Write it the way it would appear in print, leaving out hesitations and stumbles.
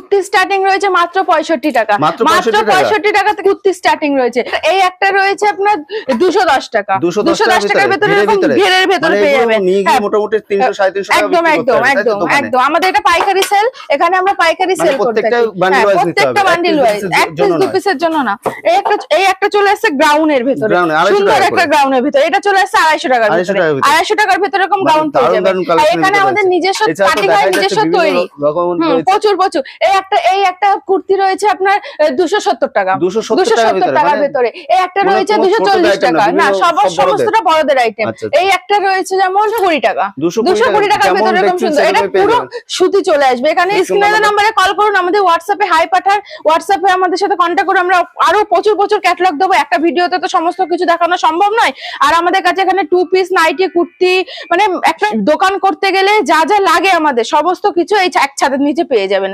Kurti starting রয়েছে মাত্র 65 টাকা। মাত্র 65 টাকা থেকে কুর্তি স্টার্টিং রয়েছে। এই একটা রয়েছে আপনার 210 টাকা। 210 টাকার ভেতরে এরকম ঘেরের ভেতরে পেয়ে যাবেন। মোটামুটি 300 350 টাকা। একদম আমাদের এটা পাইকারি সেল, এখানে আমরা পাইকারি সেল করতে থাকি। প্রত্যেকটা বান্ডিল ওয়াইজ, এক পিস দু পিসের জন্য না। এই একটা চলে আসছে গ্রাউনের ভেতরে, সুন্দর একটা গ্রাউনের ভেতরে। এটা চলে আসছে 250 টাকার ভেতরে। 250 টাকার ভেতরে এরকম গ্রাউন পেয়ে যাবেন। এখানে আমাদের নিজস্ব পার্টি গায়ে নিজস্ব তৈরি প্রচুর। এই একটা কুর্তি রয়েছে আপনার 270 টাকা। 270 টাকার ভেতরে। এই একটা রয়েছে 240 টাকা। না, সমস্তটা বড়দের আইটেম। এই একটা রয়েছে যেমন 20 টাকা। 220 টাকার ভেতরে এরকম সুন্দর। এটা পুরো সুতি চলে আসবে। এখানে স্ক্রিনের নম্বরে কল করুন, আমাদের হোয়াটসঅ্যাপে হাই পাঠান, হোয়াটসঅ্যাপে আমাদের সাথে কন্টাক্ট করে আমরা আরো প্রচুর ক্যাটালগ দেবো। একটা ভিডিওতে তো সমস্ত কিছু দেখানো সম্ভব নয়। আর আমাদের কাছে এখানে 2 পিস, নাইটি, কুর্তি, মানে একটা দোকান করতে গেলে যা যা লাগে আমাদের সমস্ত কিছু এই এক ছাদের নিচে পেয়ে যাবেন।